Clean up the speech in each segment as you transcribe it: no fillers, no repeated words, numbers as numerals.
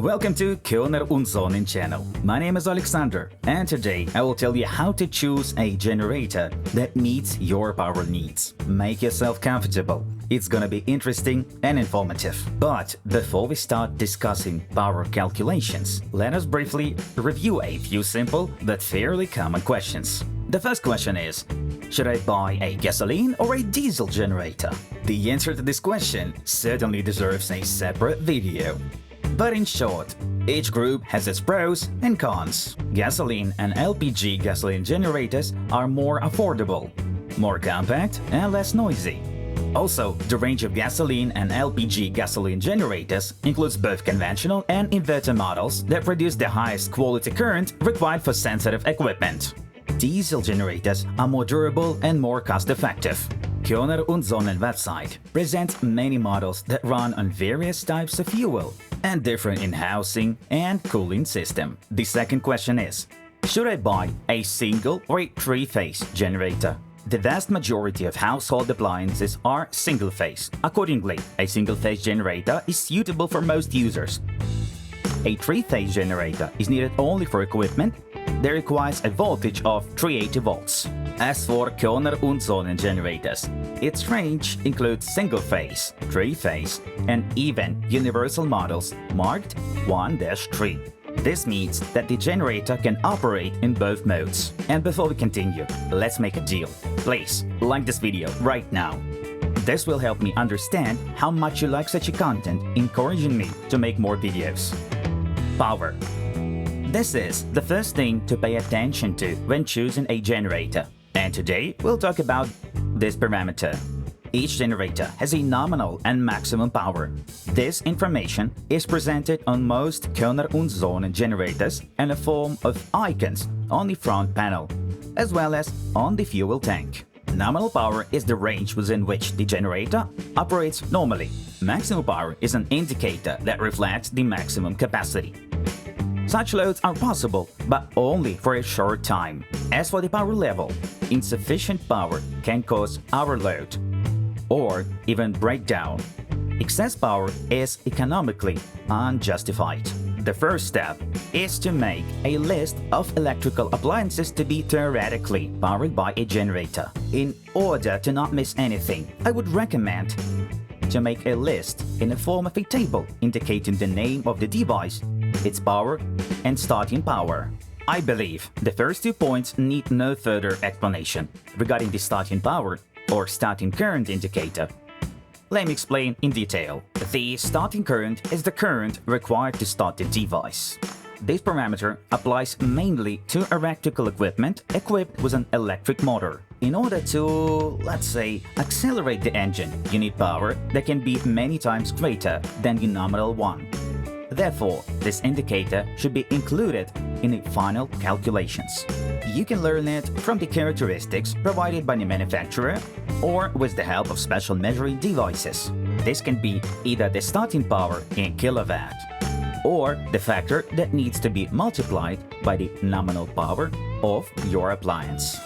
Welcome to Könner&Söhnen channel. My name is Alexander, and today I will tell you how to choose a generator that meets your power needs. Make yourself comfortable. It's gonna be interesting and informative. But before we start discussing power calculations, let us briefly review a few simple but fairly common questions. The first question is, should I buy a gasoline or a diesel generator? The answer to this question certainly deserves a separate video. But in short, each group has its pros and cons. Gasoline and LPG gasoline generators are more affordable, more compact, and less noisy. Also, the range of gasoline and LPG gasoline generators includes both conventional and inverter models that produce the highest quality current required for sensitive equipment. Diesel generators are more durable and more cost-effective. Könner&Söhnen website presents many models that run on various types of fuel and different in housing and cooling system. The second question is, should I buy a single or a three-phase generator? The vast majority of household appliances are single-phase. Accordingly, a single-phase generator is suitable for most users. A three-phase generator is needed only for equipment that requires a voltage of 380 volts. As for Könner&Söhnen generators, its range includes single-phase, three-phase, and even universal models marked 1-3. This means that the generator can operate in both modes. And before we continue, let's make a deal. Please like this video right now. This will help me understand how much you like such a content, encouraging me to make more videos. Power. This is the first thing to pay attention to when choosing a generator. And today we'll talk about this parameter. Each generator has a nominal and maximum power. This information is presented on most Könner&Söhnen generators in a form of icons on the front panel, as well as on the fuel tank. Nominal power is the range within which the generator operates normally. Maximum power is an indicator that reflects the maximum capacity. Such loads are possible, but only for a short time. As for the power level, insufficient power can cause overload or even breakdown. Excess power is economically unjustified. The first step is to make a list of electrical appliances to be theoretically powered by a generator. In order to not miss anything, I would recommend to make a list in the form of a table indicating the name of the device, its power, and starting power. I believe the first 2 points need no further explanation. Regarding the starting power or starting current indicator, let me explain in detail. The starting current is the current required to start the device. This parameter applies mainly to electrical equipment equipped with an electric motor. In order to, let's say, accelerate the engine, you need power that can be many times greater than the nominal one. Therefore, this indicator should be included in the final calculations. You can learn it from the characteristics provided by the manufacturer or with the help of special measuring devices. This can be either the starting power in kilowatt or the factor that needs to be multiplied by the nominal power of your appliance.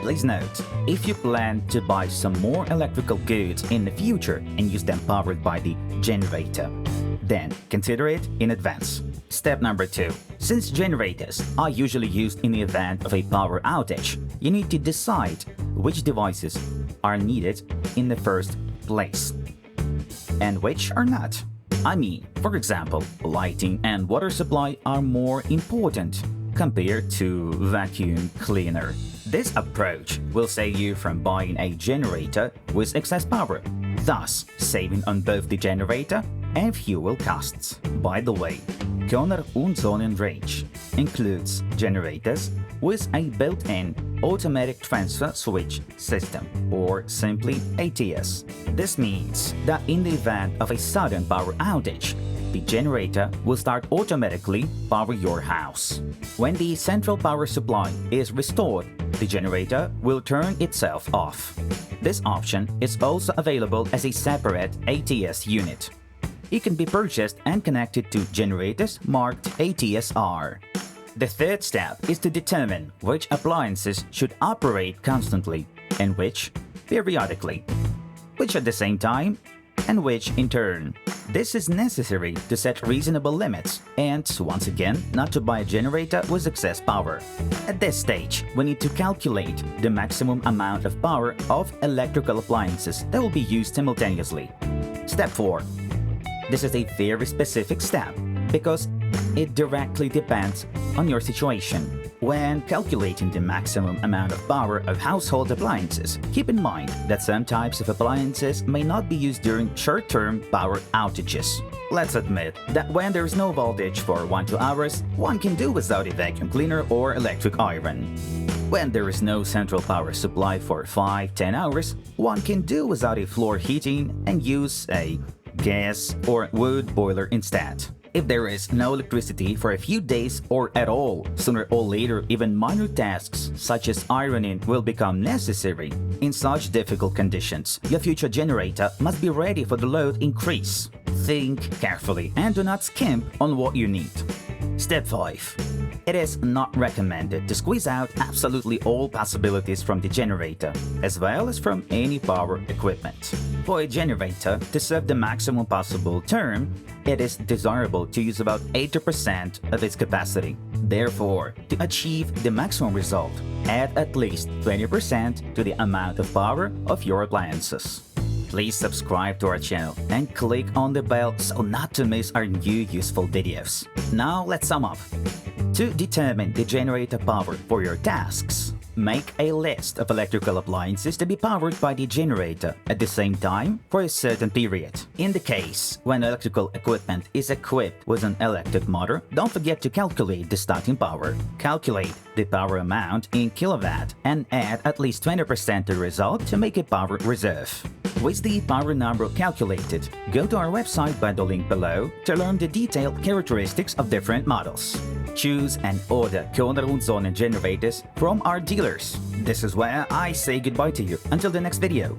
Please note, if you plan to buy some more electrical goods in the future and use them powered by the generator, then consider it in advance. Step number 2. Since generators are usually used in the event of a power outage, you need to decide which devices are needed in the first place and which are not. I mean, for example, lighting and water supply are more important compared to vacuum cleaner. This approach will save you from buying a generator with excess power, thus saving on both the generator and fuel costs. By the way, Könner&Söhnen range includes generators with a built-in automatic transfer switch system, or simply ATS. This means that in the event of a sudden power outage, the generator will start automatically power your house. When the central power supply is restored, the generator will turn itself off. This option is also available as a separate ATS unit. It can be purchased and connected to generators marked ATSR. The third step is to determine which appliances should operate constantly and which periodically, which at the same time, and which in turn This is necessary to set reasonable limits and, once again, not to buy a generator with excess power. At this stage, we need to calculate the maximum amount of power of electrical appliances that will be used simultaneously. Step 4. This is a very specific step because it directly depends on your situation. When calculating the maximum amount of power of household appliances, keep in mind that some types of appliances may not be used during short-term power outages. Let's admit that when there is no voltage for 1-2 hours, one can do without a vacuum cleaner or electric iron. When there is no central power supply for 5-10 hours, one can do without a floor heating and use a gas or wood boiler instead. If there is no electricity for a few days or at all, sooner or later even minor tasks such as ironing will become necessary. In such difficult conditions, your future generator must be ready for the load increase. Think carefully and do not skimp on what you need. Step 5. It is not recommended to squeeze out absolutely all possibilities from the generator, as well as from any power equipment. For a generator to serve the maximum possible term, it is desirable to use about 80% of its capacity. Therefore, to achieve the maximum result, add at least 20% to the amount of power of your appliances. Please subscribe to our channel and click on the bell so not to miss our new useful videos. Now let's sum up. To determine the generator power for your tasks, make a list of electrical appliances to be powered by the generator at the same time for a certain period. In the case when electrical equipment is equipped with an electric motor, don't forget to calculate the starting power. Calculate the power amount in kilowatt and add at least 20% to the result to make a power reserve. With the power number calculated, go to our website by the link below to learn the detailed characteristics of different models. Choose and order Könner&Söhnen generators from our dealers. This is where I say goodbye to you. Until the next video.